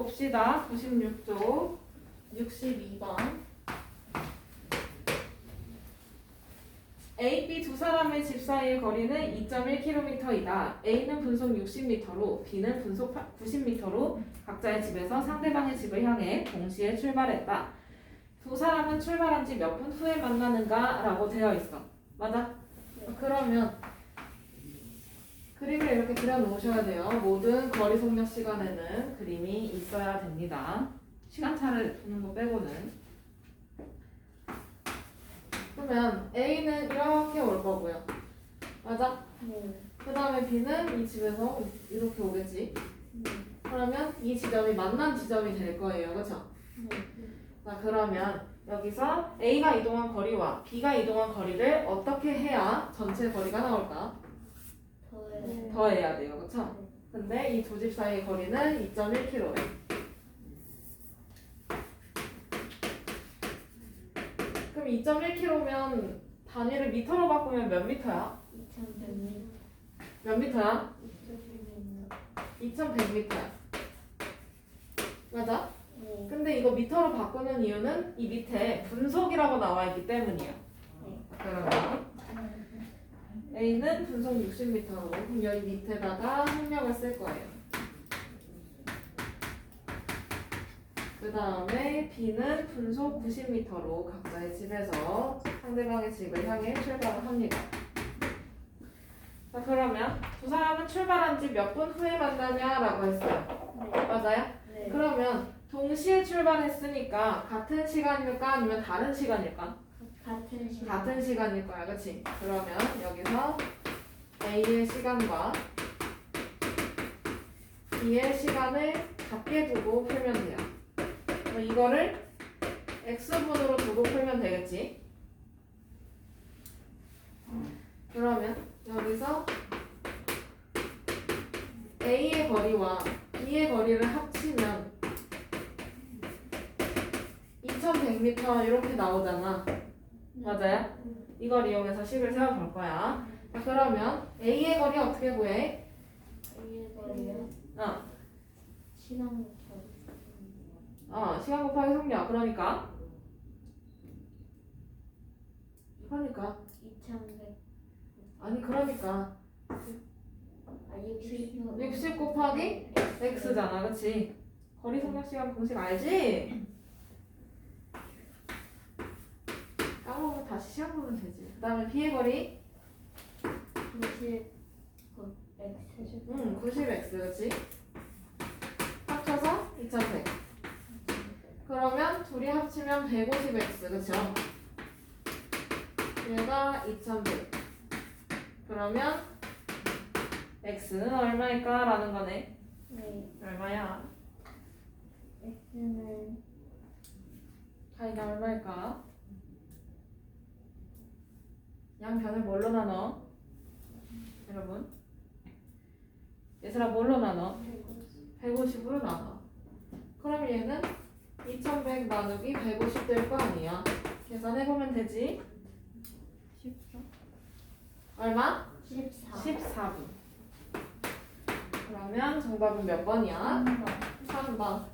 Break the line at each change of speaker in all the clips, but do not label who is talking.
봅시다. 96쪽 62번. A, B 두 사람의 집 사이의 거리는 2.1km이다. A는 분속 60m로 B는 분속 90m로 각자의 집에서 상대방의 집을 향해 동시에 출발했다. 두 사람은 출발한 지 몇 분 후에 만나는가? 라고 되어 있어. 맞아? 그러면 그림을 이렇게 그려놓으셔야 돼요. 모든 거리 속력 시간에는 그림이 있어야 됩니다. 시간차를 두는 거 빼고는. 그러면 A는 이렇게 올 거고요. 맞아?
네.
그 다음에 B는 이 집에서 이렇게 오겠지. 그러면 이 지점이 만난 지점이 될 거예요. 그쵸? 자, 그러면 여기서 A가 이동한 거리와 B가 이동한 거리를 어떻게 해야 전체 거리가 나올까? 더해야 돼요. 그쵸? 근데 이 두 집 사이의 거리는 2.1km래. 그럼 2.1km면 단위를 미터로 바꾸면 몇 미터야?
2100m.
몇 미터야?
2100m.
2100미터야. 맞아?
네.
근데 이거 미터로 바꾸는 이유는 이 밑에 분속이라고 나와 있기 때문이에요. 그러면 A는 분속 60m로 그럼 여기 밑에다가 항력을 쓸 거예요. 그 다음에 B는 분속 90m로 각자의 집에서 상대방의 집을 향해 출발을 합니다. 자, 그러면 두 사람은 출발한 지 몇 분 후에 만나냐라고 했어요.
네.
맞아요?
네.
그러면 동시에 출발했으니까 같은 시간일까 아니면 다른 시간일까?
같은 시간.
같은 시간일 거야, 그치? 그러면 여기서 A의 시간과 B의 시간을 같게 두고 풀면 돼요. 그럼 이거를 X분으로 두고 풀면 되겠지? 그러면 여기서 A의 거리와 B의 거리를 합치면 2100m 이렇게 나오잖아. 맞아요? 이걸 이용해서 식을 세워볼 거야. 자, 그러면 A의 거리 어떻게 구해?
A의 거리요. 시간 거리.
시간 곱하기 속력. 그러니까
2100.
아니 그러니까
60.
60 곱하기 X잖아. 그치? 거리 속력 시간 공식 알지? 까먹으면 다시 시험 보면 되지. 그 다음에 B의 거리
90. X.
90X. 그치? 합쳐서 2100. 그러면 둘이 합치면 150X. 그쵸? 얘가 2100. 그러면 X는 얼마일까? 라는 거네.
네.
얼마야?
X는
가이가 얼마일까? 양변을 뭘로 나눠? 여러분 얘들아 뭘로 나눠? 150으로 나눠. 그럼 얘는 2100 나누기 150 될 거 아니야. 계산해보면 되지?
14.
얼마?
14.
14분. 그러면 정답은 몇 번이야? 3번.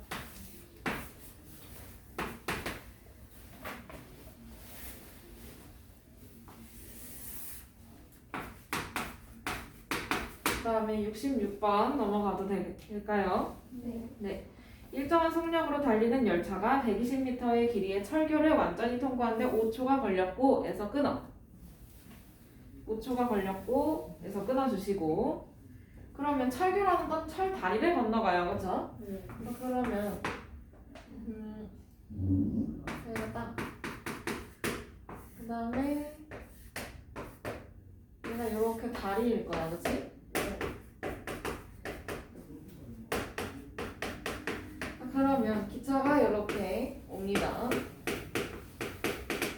그 다음에 66번 넘어가도 될까요?
네.
일정한 속력으로 달리는 열차가 120m의 길이의 철교를 완전히 통과하는데 5초가 걸렸고 에서 끊어. 5초가 걸렸고 에서 끊어주시고. 그러면 철교라는 건 철 다리를 건너가요. 그쵸?
네.
그러면 여기가 딱. 그 다음에 얘가 이렇게 다리일 거야. 그치? 그러면 기차가 이렇게 옵니다.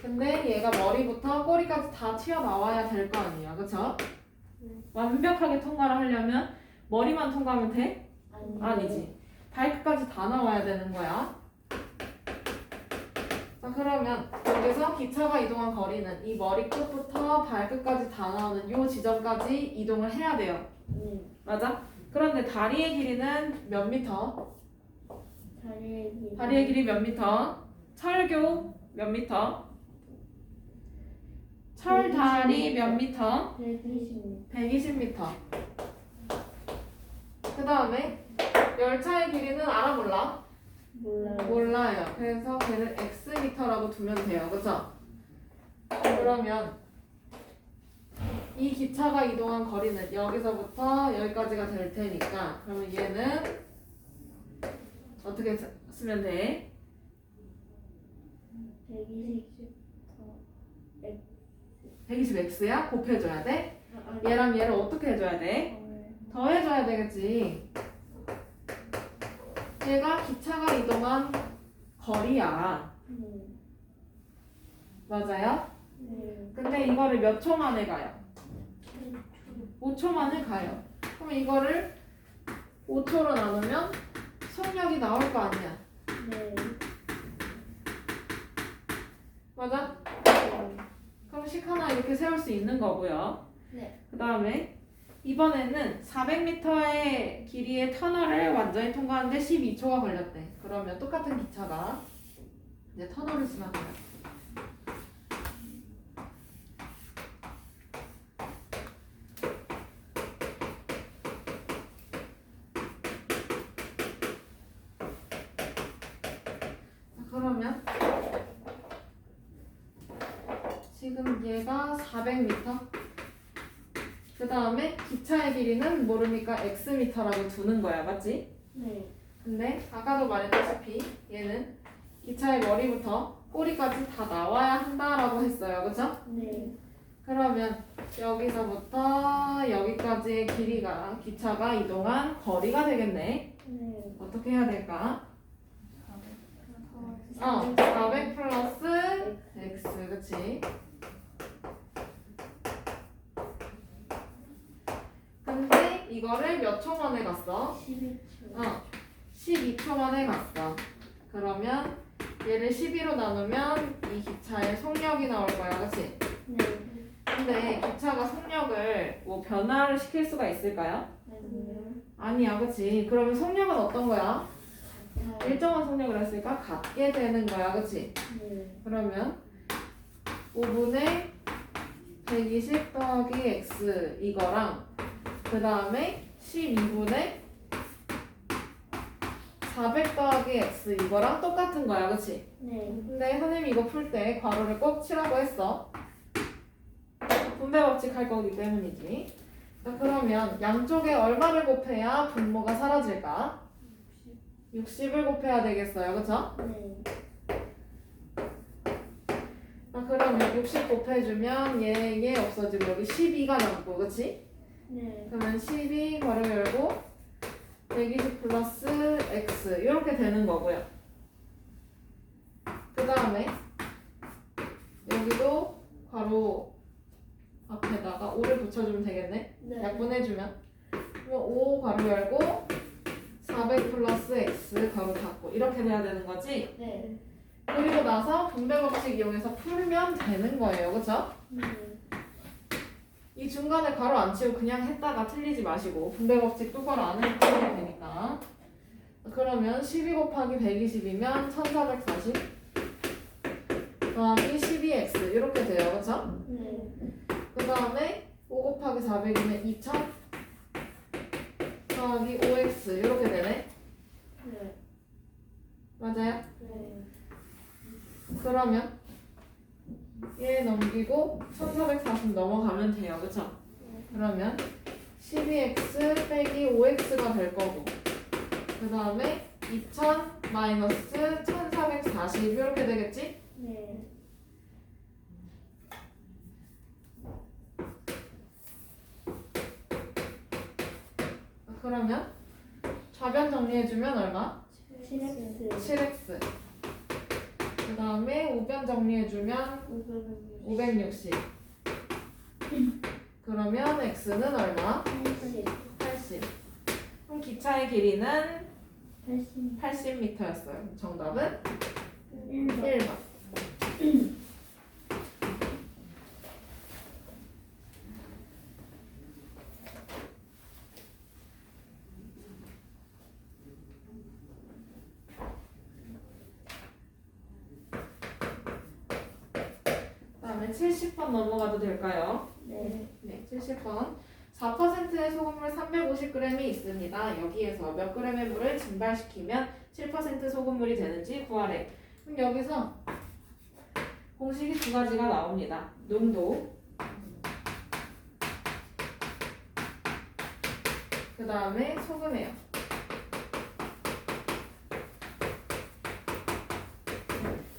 근데 얘가 머리부터 꼬리까지 다 튀어나와야 될 거 아니야. 그쵸? 완벽하게 통과를 하려면 머리만 통과하면 돼? 아니지. 발끝까지 다 나와야 되는 거야. 자, 그러면 여기서 기차가 이동한 거리는 이 머리끝부터 발끝까지 다 나오는 이 지점까지 이동을 해야 돼요. 맞아? 그런데 다리의 길이는 몇 미터? 다리의 길이 몇 미터? 철교 몇 미터? 철다리 몇 미터?
120m.
120미터. 그 다음에 열차의 길이는 알아 몰라?
몰라요.
몰라요. 그래서 걔를 x미터라고 두면 돼요. 그죠? 그러면 이 기차가 이동한 거리는 여기서부터 여기까지가 될 테니까 그러면 얘는 어떻게 쓰면 돼? 120x야? 곱해줘야 돼? 얘랑 얘를 어떻게 해줘야 돼? 더해줘야 되겠지. 얘가 기차가 이동한 거리야. 맞아요? 근데 이거를 몇 초 만에 가요? 5초 만에 가요. 그럼 이거를 5초로 나누면 속력이 나올 거 아니야. 맞아? 그럼 식 하나 이렇게 세울 수 있는 거고요. 그 다음에 이번에는 400m의 길이의 터널을 완전히 통과하는데 12초가 걸렸대. 그러면 똑같은 기차가 이제 터널을 지나가요. 그러면 지금 얘가 400m. 그 다음에 기차의 길이는 모르니까 xm라고 두는 거야, 맞지? 근데 아까도 말했다시피 얘는 기차의 머리부터 꼬리까지 다 나와야 한다라고 했어요, 그죠? 그러면 여기서부터 여기까지의 길이가 기차가 이동한 거리가 되겠네. 어떻게 해야 될까? 400 플러스 x, 그치? 근데 이거를 몇 초 만에 갔어? 12초 만에 갔어. 그러면 얘를 12로 나누면 이 기차의 속력이 나올 거야, 그치? 근데 기차가 속력을 뭐 변화를 시킬 수가 있을까요? 아니야, 그치? 그러면 속력은 어떤 거야? 일정한 속력을 했으니까 같게 되는 거야, 그치? 그러면 5분의 120 더하기 x 이거랑 그 다음에 12분의 400 더하기 x 이거랑 똑같은 거야, 그치? 근데 선생님이 이거 풀 때 괄호를 꼭 치라고 했어. 분배 법칙 할 거기 때문이지. 자, 그러면 양쪽에 얼마를 곱해야 분모가 사라질까? 60을 곱해야 되겠어요, 그쵸? 자, 그러면 60 곱해주면 얘 없어지고 여기 12가 남고, 그치? 그러면 12 괄호 열고 120 플러스 x 이렇게 되는 거고요. 그 다음에 여기도 괄호 앞에다가 5를 붙여주면 되겠네. 약분해주면 그럼 5 괄호 열고 400 플러스 x 괄호 닫고 이렇게 돼야 되는 거지. 그리고 나서 분배 법칙 이용해서 풀면 되는 거예요, 그쵸? 이 중간에 괄호 안 치고 그냥 했다가 틀리지 마시고 분배 법칙 똑바로 안 해도 되니까. 그러면 12 곱하기 120이면 1440 더하기 12x 이렇게 돼요, 그쵸? 그 다음에 5 곱하기 400이면 2000 더하기 5x 이렇게 되네. 맞아요? 그러면 얘 넘기고 1440 넘어가면 돼요, 그쵸? 그러면 12x 빼기 5x가 될 거고 그 다음에 2000 마이너스 1440 이렇게 되겠지? 그러면 좌변 정리해주면 얼마? 7x. 그 다음에 우변 정리해주면 560. 그러면 x는 얼마? 80. 그럼 기차의 길이는 80m였어요. 정답은 1번. 70번 넘어가도 될까요?
네.
네, 70번. 4%의 소금물 350g이 있습니다. 여기에서 몇 g의 물을 증발시키면 7% 소금물이 되는지 구하래. 그럼 여기서 공식이 두 가지가 나옵니다. 농도, 그 다음에 소금이에요.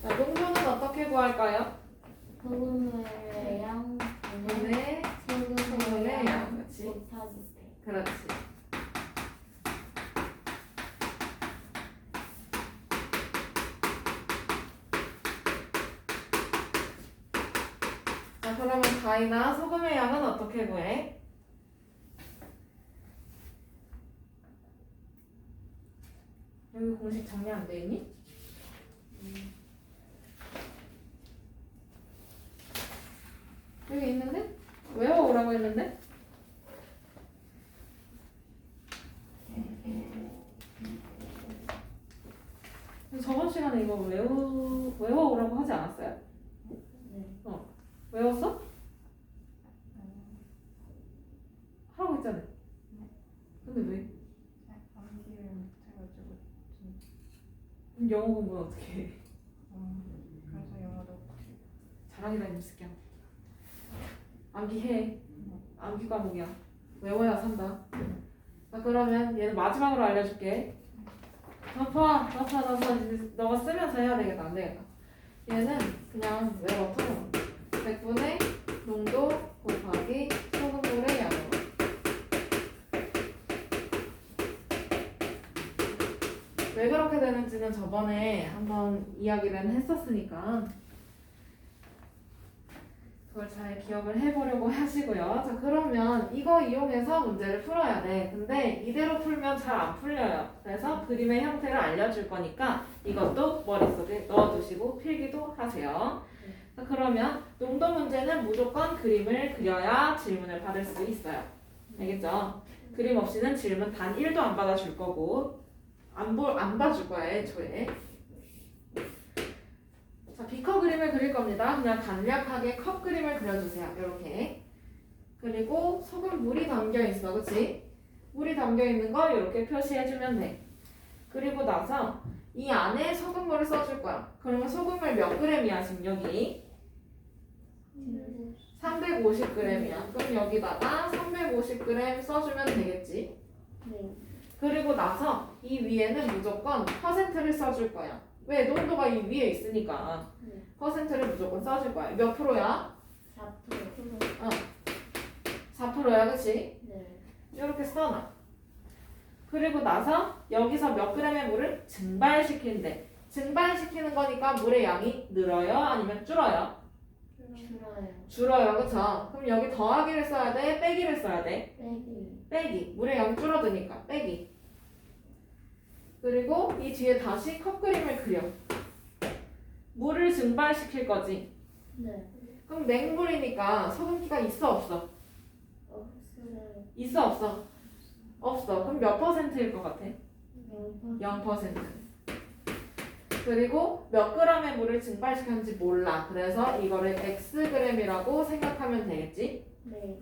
자, 농도는 어떻게 구할까요?
소금의 양 분의
네, 소금의 양, 그렇지.
곱하기 100.
그렇지. 자, 그러면 가위나 소금의 양은 어떻게 구해? 여기 공식 정리 안 돼 있니? 여기 있는데? 외워오라고 했는데? 저번 시간에 이거 외워오라고 하지 않았어요?
네.
외웠어? 하라고 했잖아. 근데 왜?
암기를 못해가지고
그럼 영어 공부는 어떻게 해?
그래서 영어도
잘하기다 이 새끼야. 암기해. 암기 과목이야. 외워야 산다. 자, 그러면 얘는 마지막으로 알려줄게. 너가 쓰면서 해야 되겠다. 안 되겠다. 얘는 그냥 외워서 100분의 농도 곱하기 소금물의 양으로. 왜 그렇게 되는지는 저번에 한번 이야기를 했었으니까 그걸 잘 기억을 해보려고 하시고요. 자, 그러면 이거 이용해서 문제를 풀어야 돼. 근데 이대로 풀면 잘 안 풀려요. 그래서 그림의 형태를 알려줄 거니까 이것도 머릿속에 넣어두시고 필기도 하세요. 자, 그러면 농도 문제는 무조건 그림을 그려야 질문을 받을 수 있어요. 알겠죠? 그림 없이는 질문 단 1도 안 받아줄 거고 안 봐줄 거예요, 애초에. 자, 비커 그림을 그릴 겁니다. 그냥 간략하게 컵 그림을 그려주세요. 이렇게. 그리고 속은 물이 담겨 있어, 그렇지? 물이 담겨 있는 걸 이렇게 표시해주면 돼. 그리고 나서 이 안에 소금물을 써줄 거야. 그러면 소금물 몇 g이야 지금 여기? 350g이야. 그럼 여기다가 350g 써주면 되겠지?
네.
그리고 나서 이 위에는 무조건 퍼센트를 써줄 거야. 왜? 농도가 이 위에 있으니까
네.
퍼센트를 무조건 써줄 거야. 몇 프로야?
4%.
4%야, 그치?
네.
이렇게 써놔. 그리고 나서 여기서 몇 g의 물을 증발시킨대. 증발시키는 거니까 물의 양이 늘어요? 아니면 줄어요?
줄어요.
줄어요, 그쵸? 그럼 여기 더하기를 써야 돼? 빼기를 써야 돼?
빼기.
빼기. 물의 양이 줄어드니까 빼기. 그리고 이 뒤에 다시 컵 그림을 그려. 물을 증발시킬 거지.
네.
그럼 냉물이니까 소금기가 있어 없어?
없어요.
있어 없어? 없어. 그럼 몇 퍼센트일 것 같아?
0%.
0%. 그리고 몇 g의 물을 증발시켰는지 몰라. 그래서 이거를 xg이라고 생각하면 되겠지?
네.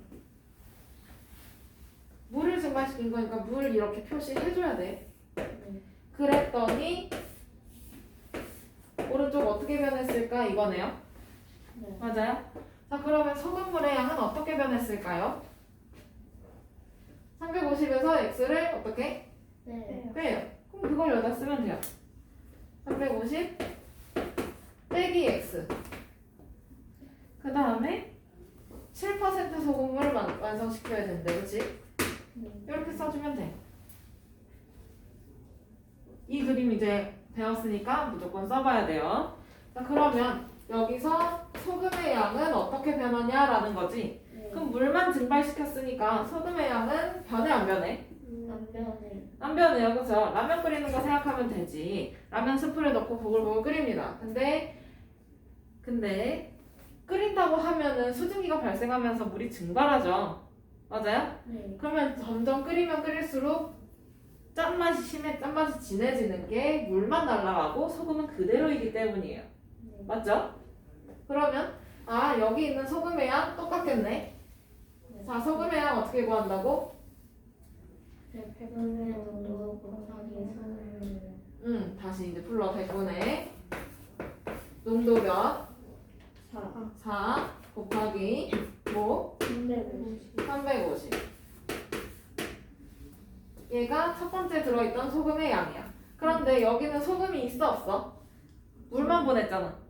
물을 증발시킨 거니까 물 이렇게 표시해줘야 돼.
네.
그랬더니 오른쪽 어떻게 변했을까? 이거네요.
네.
맞아요? 자, 그러면 소금물의 양은 어떻게 변했을까요? 350에서 x를 어떻게?
네.
빼요. 그럼 그걸 여기다 쓰면 돼요. 350 빼기 x. 그 다음에 7% 소금물을 완성시켜야 된대. 그치?
네.
이렇게 써주면 돼. 이 그림 이제 배웠으니까 무조건 써봐야 돼요. 자, 그러면 여기서 소금의 양은 어떻게 변하냐라는 거지.
네.
그럼 물만 증발시켰으니까 소금의 양은 변해 안 변해?
남편이.
안 변해요, 그쵸? 라면 끓이는 거 생각하면 되지. 라면 스프를 넣고 보글보글 끓입니다. 근데 끓인다고 하면은 수증기가 발생하면서 물이 증발하죠. 맞아요?
네.
그러면 점점 끓이면 끓일수록 짠맛이 진해지는 게 물만 날아가고 소금은 그대로이기 때문이에요.
네.
맞죠? 그러면 아, 여기 있는 소금의 양 똑같겠네. 자, 소금의 양 어떻게 구한다고?
100분의 농도 곱하기 소금물
다시 이제 불러. 100분의 농도몇
4
4 곱하기 뭐
350
350. 얘가 첫 번째 들어있던 소금의 양이야. 그런데 여기는 소금이 있어 없어? 물만 보냈잖아.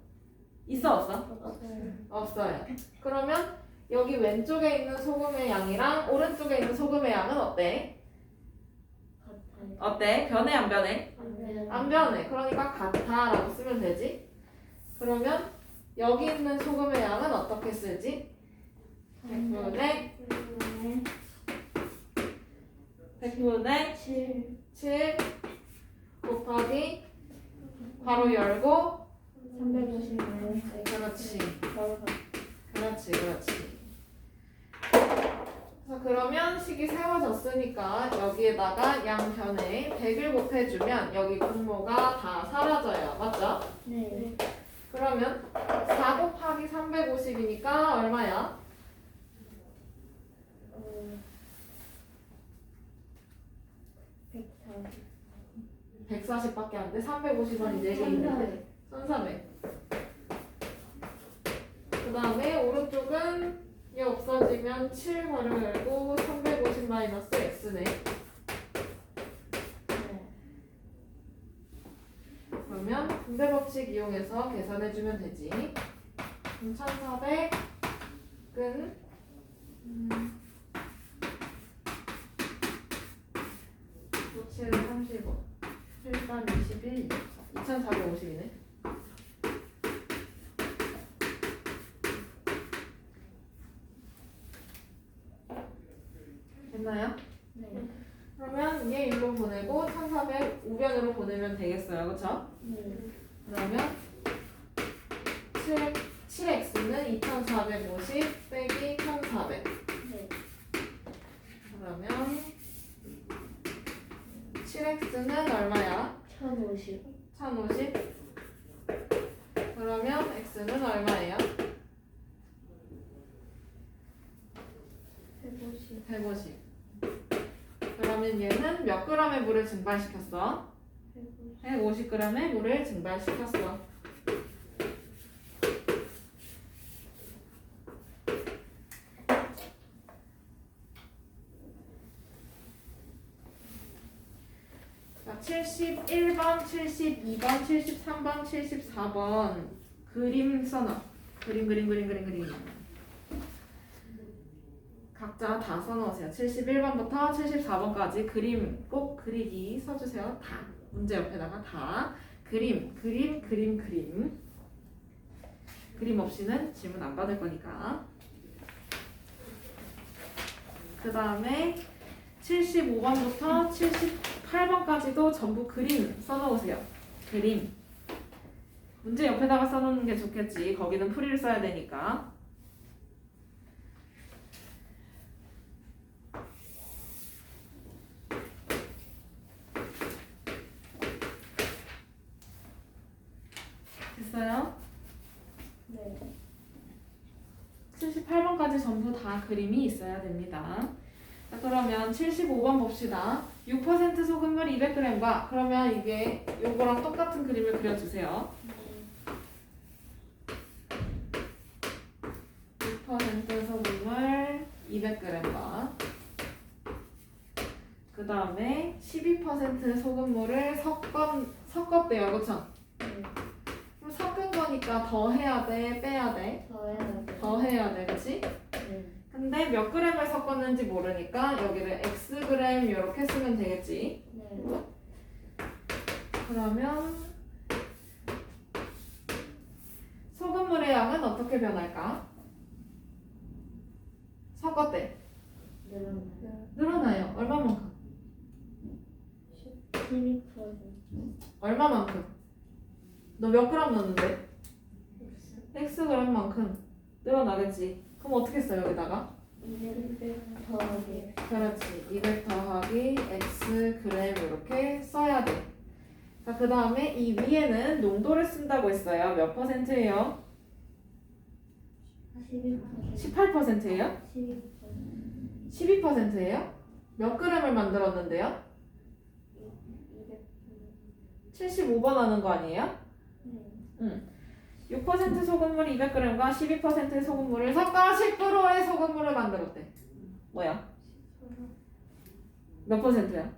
있어 없어?
없어요.
없어요. 그러면 여기 왼쪽에 있는 소금의 양이랑 오른쪽에 있는 소금의 양은 어때?
같아요.
어때? 변해 안 변해?
안
안 변해. 그러니까 같다라고 쓰면 되지. 그러면 여기 있는 소금의 양은 어떻게 쓰지? 100분의
7
7 곱하기 괄호 열고
350을
그렇지.
넣어서
그렇지. 자, 그러면 식이 세워졌으니까 여기에다가 양변에 100을 곱해주면 여기 분모가 다 사라져요. 맞죠?
네.
그러면 4 곱하기 350이니까 얼마야?
140
140밖에 안 돼? 350원이 4개 있는데 1400. 그 다음에 오른쪽은 얘 없어지면 7 괄호 열고 350 마이너스 x네.
네.
그러면 분배 법칙 이용해서 계산해주면 되지. 그럼 1400은 7, 35, 7, 3, 21, 2450이네. 됐나요?
네.
그러면 얘 일로 보내고 1400 우변으로 보내면 되겠어요. 그쵸?
네.
그러면 7x는 2450 빼기 1400.
네.
그러면 7x는 얼마야?
1050
1050. 그러면 x는 얼마예요?
150
150. 그러면 얘는 몇 g의 물을 증발시켰어? 150g의 물을 증발시켰어. 자, 71번, 72번, 73번, 74번 그림 써놔. 그림. 각자 다 써놓으세요. 71번부터 74번까지 그림 꼭 그리기 써주세요. 다. 문제 옆에다가 다. 그림. 그림 없이는 질문 안 받을 거니까. 그 다음에 75번부터 78번까지도 전부 그림 써놓으세요. 그림. 문제 옆에다가 써놓는 게 좋겠지. 거기는 풀이를 써야 되니까. 됐어요?
네.
78번까지 전부 다 그림이 있어야 됩니다. 자, 그러면 75번 봅시다. 6% 소금물 200g과 그러면 이게 요거랑 똑같은 그림을 그려주세요. 6% 소금물 200g과 그 다음에 12% 소금물을 섞었대요. 그쵸?
네.
그럼 섞은 거니까 더 해야 돼? 빼야 돼? 더 해야 돼. 그치?
네.
근데 몇 g을 섞었는지 모르니까 여기를 xg 이렇게 쓰면 되겠지.
네.
그러면 소금물의 양은 어떻게 변할까? 섞었대.
늘어나요.
늘어나요. 얼마만큼?
12%
얼마만큼? 너 몇 g 넣었는데? xg만큼 늘어나겠지. 그럼 어떻게 써요 여기다가?
200 더하기
그렇지. 200 더하기 xg 이렇게 써야 돼. 자, 그 다음에 이 위에는 농도를 쓴다고 했어요. 몇 %예요?
12%.
18%예요?
12%.
12%예요? 몇 그램을 만들었는데요?
200.
75번 하는 거 아니에요?
네.
6% 소금물 200g과 12% 소금물을 섞어 10%의 소금물을 만들었대. 뭐야? 몇 %야?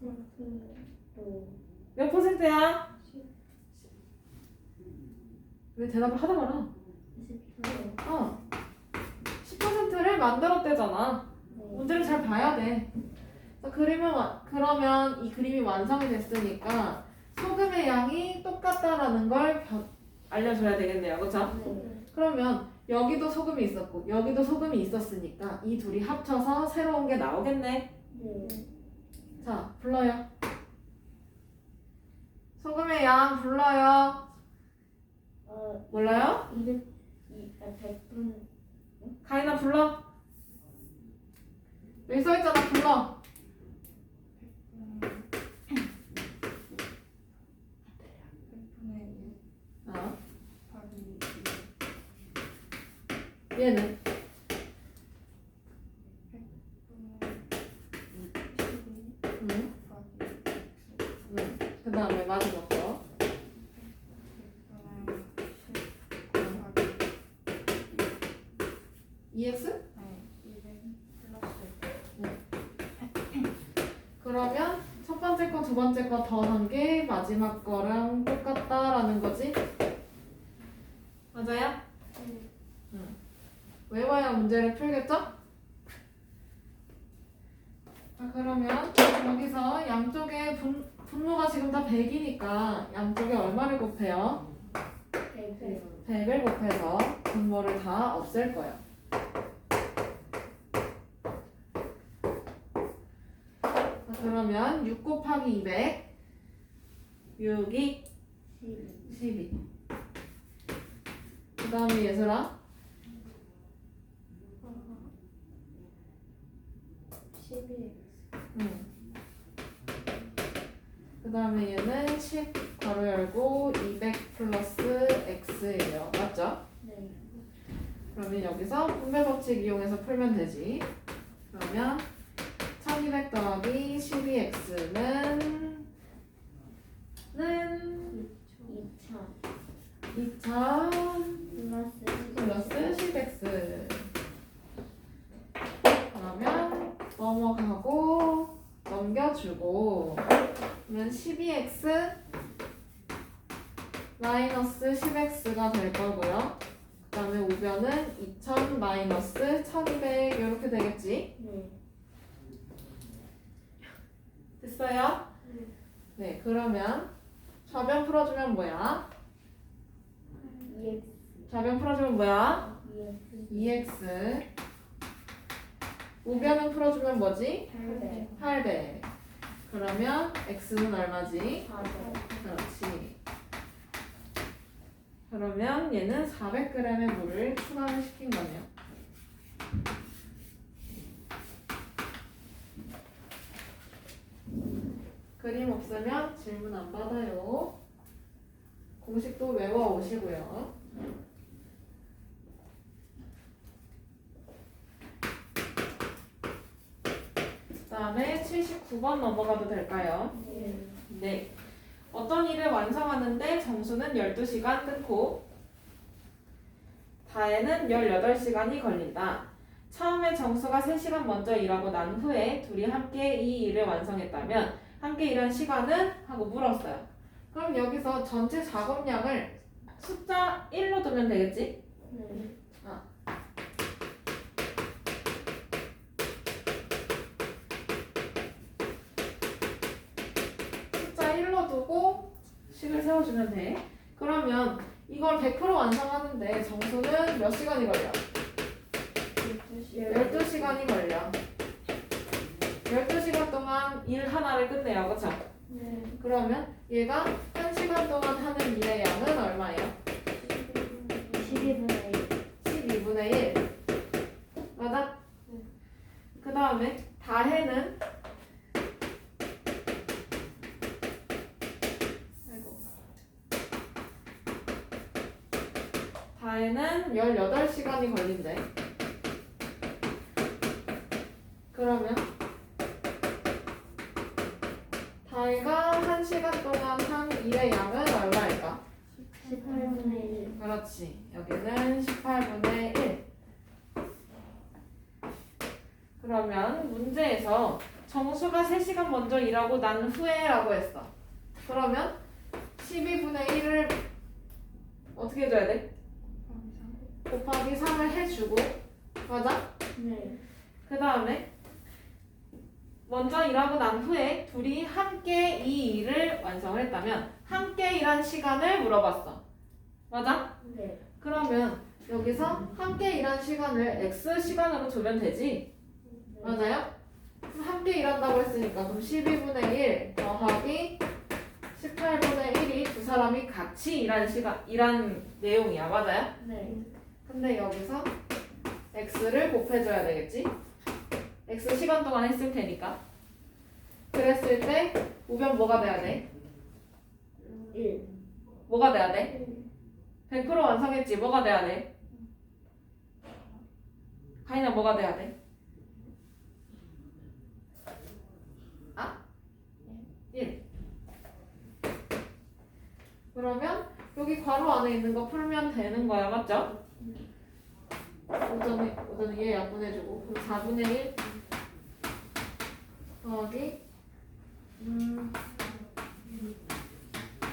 10%로.
몇 %야? 왜 대답을 하다 말아?
10%.
어. 10%를 만들었대잖아.
네.
문제를 잘 봐야 돼. 그러면 이 그림이 완성이 됐으니까 소금의 양이 똑같다라는 걸 알려줘야 되겠네요. 그쵸?
네.
그러면 여기도 소금이 있었고 여기도 소금이 있었으니까 이 둘이 합쳐서 새로운 게 나오겠네.
네.
자, 불러요. 소금의 양 불러요. 몰라요?
100분.
가인아 불러. 여기 써있잖아. 불러.
100분의 1
어.
곱하기
얘는
100분의 12 곱하기
그 다음에 마지막 거.
100분의 10 곱하기
EX?
네, 200 플러스
그러면 첫 번째 거, 두 번째 거 더한 게 마지막 거랑 똑같다라는 거지? 맞아요? 외워야 문제를 풀겠죠? 자, 그러면 여기서 양쪽에 분모가 지금 다 100이니까 양쪽에 얼마를 곱해요?
100.
100을 곱해서 분모를 다 없앨 거예요. 자, 그러면 6 곱하기 200 6이 12. 그 다음에 얘들아
12.
그 다음에 얘는 10 괄호 열고 200 플러스 x예요. 맞죠?
네.
그러면 여기서 분배 법칙 이용해서 풀면 되지. 그러면 1200 더하기 12x는 2000 플러스 10x. 그러면 넘어가고 넘겨주고 그러면 12x 마이너스 10x가 될 거고요. 그 다음에 우변은 2000 마이너스 1200 이렇게 되겠지.
네.
됐어요? 네, 그러면 좌변 풀어주면 뭐야? 좌변 풀어주면 뭐야? 2x. 우변은 풀어주면 뭐지?
800.
800. 그러면 x는 얼마지?
400.
그렇지. 그러면 얘는 400g의 물을 추가를 시킨 거네요. 그림 없으면 질문 안 받아요. 공식도 외워 오시고요. 그 다음에 79번 넘어가도 될까요?
네.
네. 어떤 일을 완성하는데 정수는 12시간 끊고 다해는 18시간이 걸린다. 처음에 정수가 3시간 먼저 일하고 난 후에 둘이 함께 이 일을 완성했다면 함께 일한 시간은? 하고 물었어요. 그럼 여기서 전체 작업량을 숫자 1로 두면 되겠지?
네.
숫자 1로 두고 식을 세워주면 돼. 그러면 이걸 100% 완성하는데 정수는 몇 시간이 걸려? 12시간이 걸려. 12시간 동안 일 하나를 끝내요. 그쵸?
네.
그러면 얘가 1시간 동안 하는 일의 양은 얼마예요?
12분의
12분의 1. 맞아? 그 다음에 다해는 다혜는 18시간이 걸린대. 그러면 다혜가 1시간 동안 한 일의 양은 얼마일까?
18분의 1.
그렇지. 여기는 18분의 1. 그러면 문제에서 정수가 3시간 먼저 일하고 난 후에 라고 했어. 그러면 12분의 1을 어떻게 해줘야 돼? 곱하기 3을 해주고, 맞아?
네.
그 다음에 먼저 일하고 난 후에 둘이 함께 이 일을 완성을 했다면 함께 일한 시간을 물어봤어. 맞아?
네.
그러면 여기서 함께 일한 시간을 x 시간으로 두면 되지? 맞아요? 그럼 함께 일한다고 했으니까 그럼 12분의 1 더하기 18분의 1이 두 사람이 같이 일한 내용이야. 맞아요?
네.
근데 여기서 x를 곱해줘야 되겠지? x 시간 동안 했을 테니까. 그랬을 때 우변 뭐가 돼야 돼?
1.
뭐가 돼야 돼? 100% 완성했지? 뭐가 돼야 돼? 가인아 뭐가 돼야 돼? 아? 1. 그러면 여기 괄호 안에 있는 거 풀면 되는 거야. 맞죠? 오전에 얘 약분해주고 그럼 4분의 1 더하기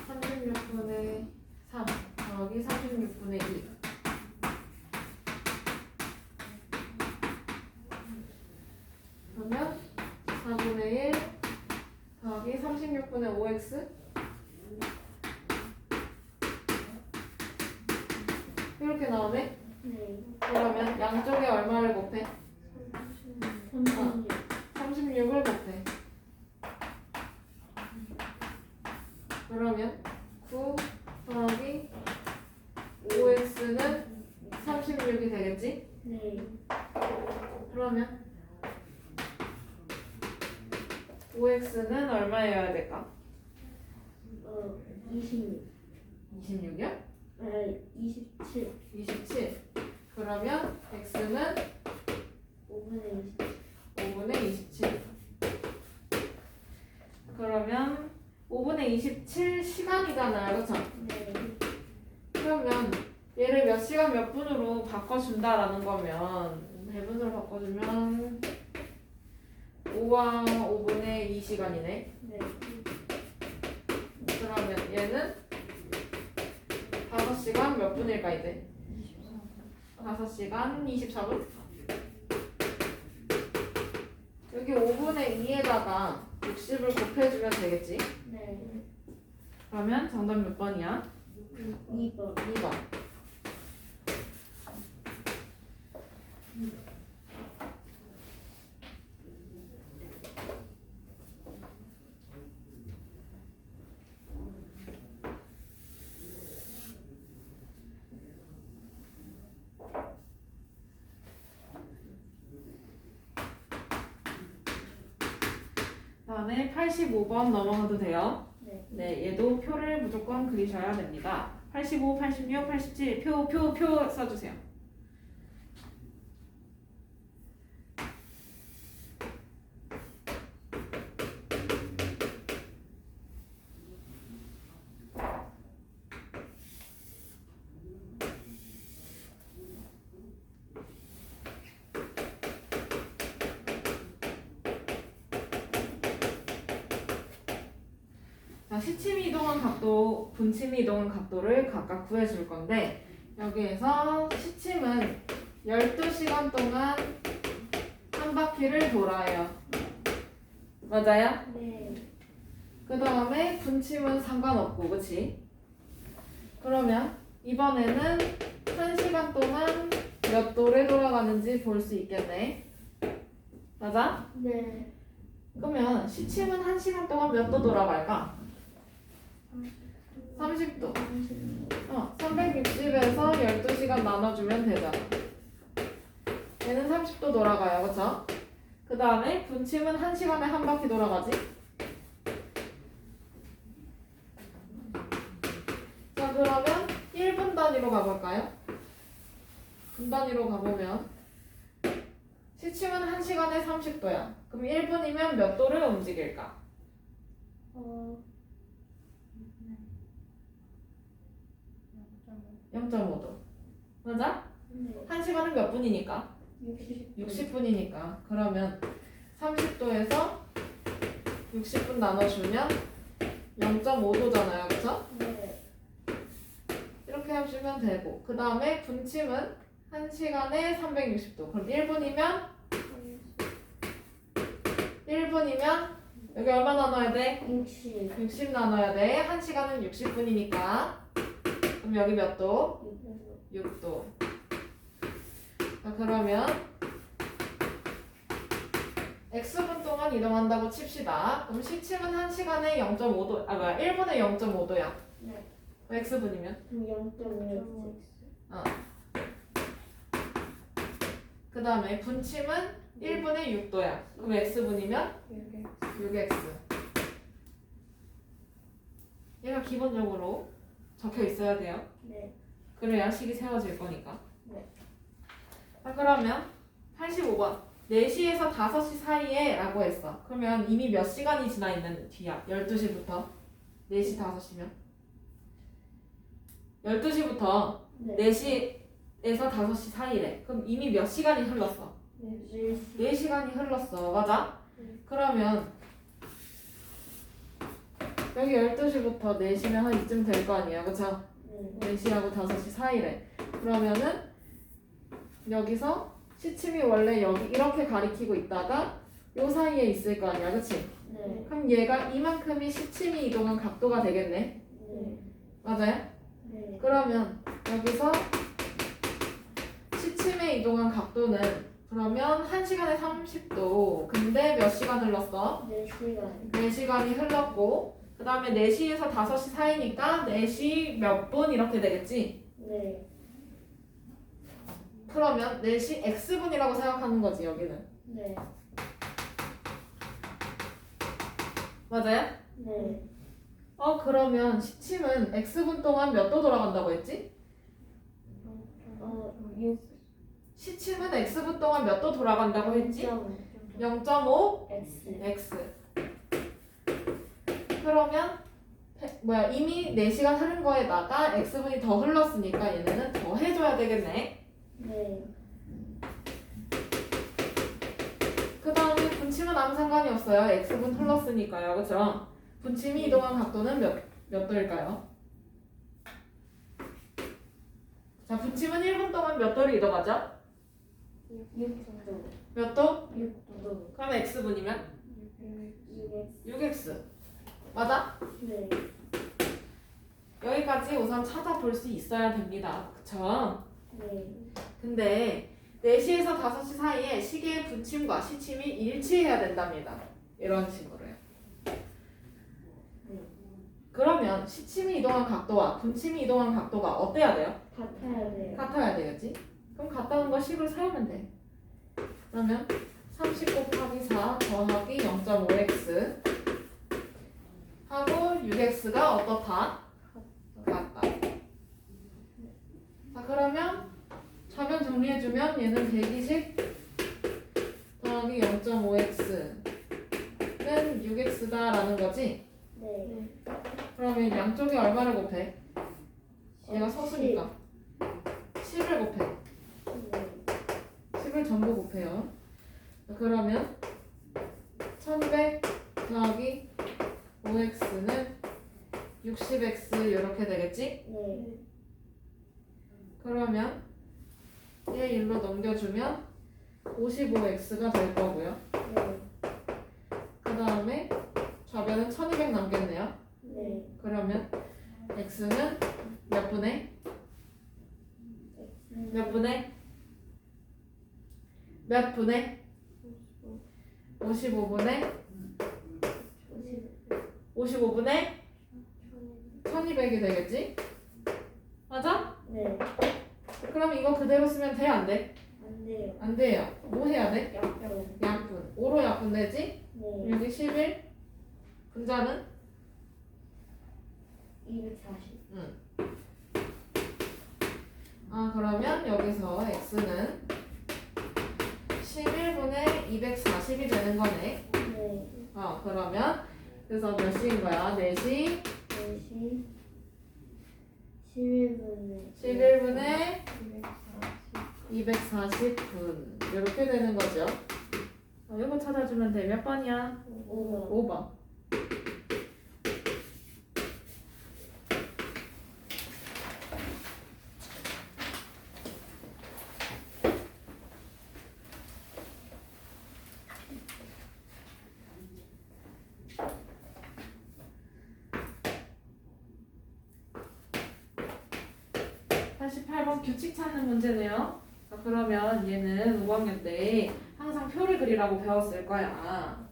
36분의 3 더하기 36분의 2 그러면 4분의 1 더하기 36분의 5x 이렇게 나오네?
네.
그러면 양쪽에 얼마를 곱해?
36.
36을 곱해. 그러면 9 더하기 5x는 36이 되겠지?
네.
그러면 5x는 얼마여야 될까?
26.
26이요?
27.
27. 그러면 x는
5분의 27.
5분의 27. 그러면 5분의 27 시간이잖아요. 그쵸?
네.
그러면 얘를 몇 시간 몇 분으로 바꿔준다라는 거면 배분으로 바꿔주면 5와 5분의 2시간이네.
네.
그러면 얘는 5시간 몇 분일까 이제? 5시간 24분? 여기 5분의 2에다가 60을 곱해주면 되겠지?
네.
그러면 정답 몇 번이야?
2번.
2번. 다음에 85번 넘어가도 돼요.
네.
네, 얘도 표를 무조건 그리셔야 됩니다. 85, 86, 87 표 써주세요. 자, 시침이 이동한 각도, 분침이 이동한 각도를 각각 구해줄 건데 여기에서 시침은 12시간 동안 한 바퀴를 돌아요. 맞아요?
네.
그 다음에 분침은 상관없고, 그치? 그러면 이번에는 1시간 동안 몇 도를 돌아가는지 볼 수 있겠네. 맞아?
네.
그러면 시침은 1시간 동안 몇 도 돌아갈까? 30도. 360에서 12시간 나눠주면 되잖아. 얘는 30도 돌아가요. 그쵸? 그 다음에 분침은 1시간에 한 바퀴 돌아가지? 자, 그러면 1분 단위로 가볼까요? 분단위로 가보면 시침은 1시간에 30도야. 그럼 1분이면 몇 도를 움직일까? 0.5도. 맞아?
네.
1시간은 몇 분이니까?
60.
60분이니까. 그러면 30도에서 60분 나눠주면 0.5도잖아요. 그쵸?
네.
이렇게 해주면 되고. 그 다음에 분침은 1시간에 360도. 그럼 1분이면 여기 얼마 나눠야 돼?
60.
60 나눠야 돼. 1시간은 60분이니까. 그럼 여기 몇 도? 6도. 자, 그러면 X분 동안 이동한다고 칩시다. 그럼 시침은 1시간에 0.5도, 1분에 0.5도야.
네.
X분이면.
그럼 0.5x.
그 다음에 분침은 1분에 6도야. 그럼 X분이면 6X. 얘가 기본적으로 적혀 있어야 돼요.
네.
그래야 식이 세워질 거니까.
네.
자, 그러면 85번. 4시에서 5시 사이에 라고 했어. 그러면 이미 몇 시간이 지나 있는 뒤야? 12시부터 4시, 5시면 12시부터
네.
4시에서 5시 사이래. 그럼 이미 몇 시간이 흘렀어?
네.
4시간이 흘렀어. 맞아? 그러면 여기 12시부터 4시면 한 이쯤 될 거 아니야. 그쵸?
네.
4시하고 5시 사이래. 그러면은 여기서 시침이 원래 여기 이렇게 가리키고 있다가 요 사이에 있을 거 아니야. 그치?
네.
그럼 얘가 이만큼이 시침이 이동한 각도가 되겠네.
네.
맞아요?
네.
그러면 여기서 시침에 이동한 각도는 그러면 1시간에 30도. 근데 몇 시간 흘렀어?
4시간.
4시간이 흘렀고 그 다음에 4시에서 5시 사이니까 4시 몇 분 이렇게 되겠지?
네.
그러면 4시 X분이라고 생각하는 거지 여기는.
네.
맞아요?
네.
그러면 시침은 X분 동안 몇 도 돌아간다고 했지?
6.
시침은 X분 동안 몇 도 돌아간다고 했지? 0.5
x.
X. 그러면 이미 4시간 흐른 거에다가 X분이 더 흘렀으니까 얘네는 더 해줘야 되겠네.
네.
그 다음에 분침은 아무 상관이 없어요. X분 흘렀으니까요. 그쵸? 분침이 이동한 각도는 몇 도일까요? 자, 분침은 1분 동안 몇 도를 이동하죠?
6도.
몇 도?
6도.
그럼 X분이면
6x.
6X. 맞아?
네.
여기까지 우선 찾아볼 수 있어야 됩니다. 그쵸?
네.
근데 4시에서 5시 사이에 시계의 분침과 시침이 일치해야 된답니다. 이런 식으로요. 그러면 시침이 이동한 각도와 분침이 이동한 각도가 어때야 돼요?
같아야 돼요.
같아야 되겠지? 그럼 같다는 거 식을 세우면 돼. 그러면 30 곱하기 4 더하기 0.5x 하고 6x가 어떻다? 같다. 자, 그러면 좌변 정리해주면 얘는 120 더하기 0.5x는 6x다라는 거지?
네.
그러면 양쪽이 얼마를 곱해? 얘가 서수니까 10을 곱해.
네.
10을 전부 곱해요. 그러면 1200 더하기 5x는 60x 이렇게 되겠지?
네.
그러면 얘 일로 넘겨주면 55x가 될 거고요.
네.
그 다음에 좌변은 1200 남겠네요.
네.
그러면 x는 몇 분의? 몇 분의? 몇 분의? 55분의? 55분의? 1200이 되겠지? 맞아?
네.
그럼 이거 그대로 쓰면 돼? 안 돼?
안 돼요.
안 돼요. 뭐 해야 돼?
약분.
약분. 5로 약분 되지?
네.
여기 11 분자는?
240.
그러면 여기서 x는 11분의 240이 되는 거네.
네.
그러면 그래서 몇 시인 거야? 4시
4시 11분에
11분에 240분 이렇게 되는 거죠. 이거 찾아주면 돼. 몇 번이야?
5번.
5번. 규칙 찾는 문제네요. 그러면 얘는 5학년 때 항상 표를 그리라고 배웠을 거야.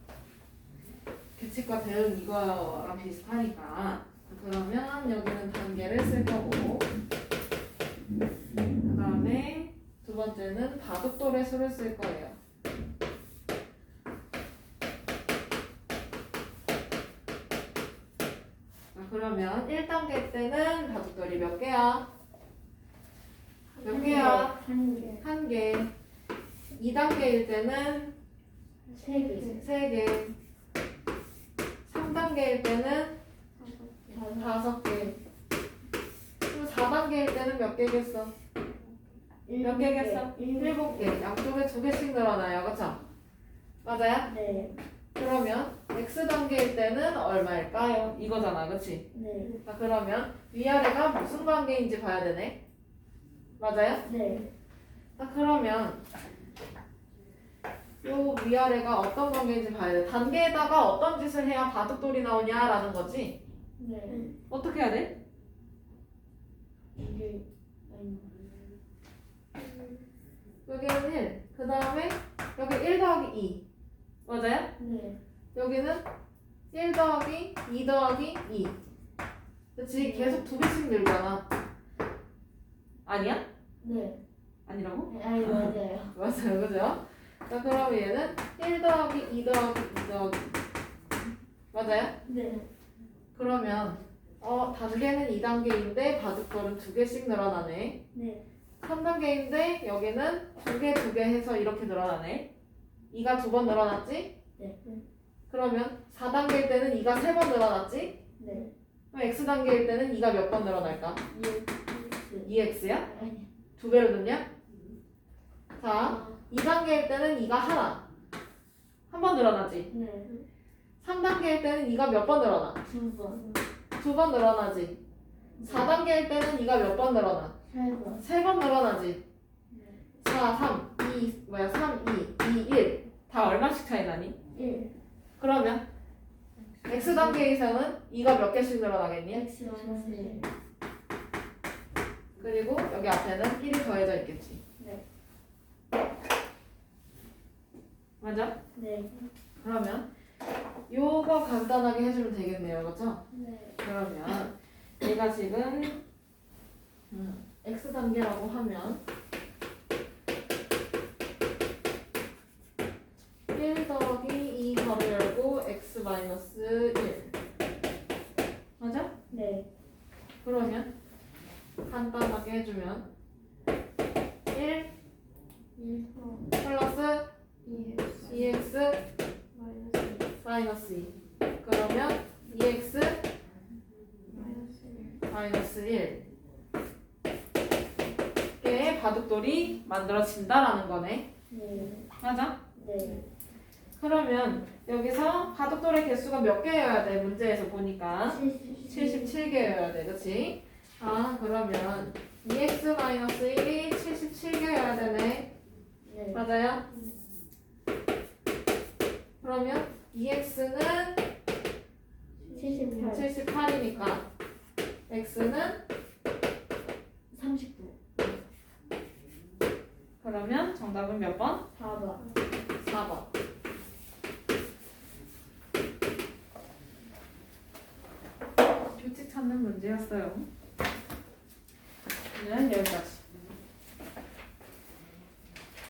규칙과 대응 이거랑 비슷하니까. 그러면 여기는 단계를 쓸 거고, 그 다음에 두 번째는 바둑돌의 수를 쓸 거예요. 그러면 1단계 때는 바둑돌이 몇 개야? 몇 개야?
한 개.
한 개. 2단계일 때는
3개.
3개. 3단계일 때는 5개. 그리고 4단계일 때는 몇 개겠어? 몇 개겠어? 7개. 양쪽에 2개씩 늘어나요. 그쵸? 맞아요?
네.
그러면 X단계일 때는 얼마일까요? 이거잖아. 그치?
네.
그러면 위아래가 무슨 관계인지 봐야 되네. 맞아요?
네.
그러면 요 위아래가 어떤 관계인지 봐야 돼. 단계에다가 어떤 짓을 해야 바둑돌이 나오냐라는 거지.
네.
어떻게 해야 돼?
이게 아니.
여기는 1, 그 다음에 여기 1 더하기 2. 맞아요?
네.
여기는 1 더하기 2 더하기 2. 그치? 계속 2개씩 늘잖아. 아니야?
네.
아니라고?
아니 맞아요.
맞아요. 그죠? 그럼 얘는 1 더하기 2 더하기 2 더하기 맞아요?
네.
그러면 단계는 2단계인데 바둑돌은 2개씩 늘어나네.
네.
3단계인데 여기는 2개 2개 해서 이렇게 늘어나네. 2가 2번 늘어났지?
네.
그러면 4단계일 때는 2가 3번 늘어났지?
네.
그럼 X단계일 때는 2가 몇 번 늘어날까? 2X야?
아니.
2배로 넣냐? 자, 2단계일 때는 2가 하나. 한 번 늘어나지?
네.
3단계일 때는 2가 몇 번 늘어나?
2번.
2번 늘어나지? 4단계일 때는 2가 몇 번 늘어나?
8번.
3번 늘어나지?
네.
4, 3, 3, 2, 2, 1. 다 얼마씩 차이 나니?
1.
그러면 X단계에서는 2가 몇 개씩 늘어나겠니?
X 마이너스 1.
그리고 여기 앞에는 1이 더해져 있겠지.
네.
맞아?
네.
그러면 요거 간단하게 해주면 되겠네요. 그렇죠?
네.
그러면 얘가 지금 X단계라고 하면 1 더하기 2 가로 열고 X 마이너스 1 맞아?
네.
그러면 간단하게 해주면 1
1
플러스
2x
2x
마이너스
마이너스 2 그러면 2x
1
마이너스 1의 바둑돌이 만들어진다라는 거네.
네.
맞아?
네.
그러면 여기서 바둑돌의 개수가 몇 개여야 돼? 문제에서 보니까 77개여야 돼. 그치? 그러면 2x-1이 77개여야 되네.
네.
맞아요? 그러면 2x는
78.
78이니까 x는
39.
그러면 정답은 몇 번?
4번.
4번. 규칙 찾는 문제였어요. 오늘은 여기까지.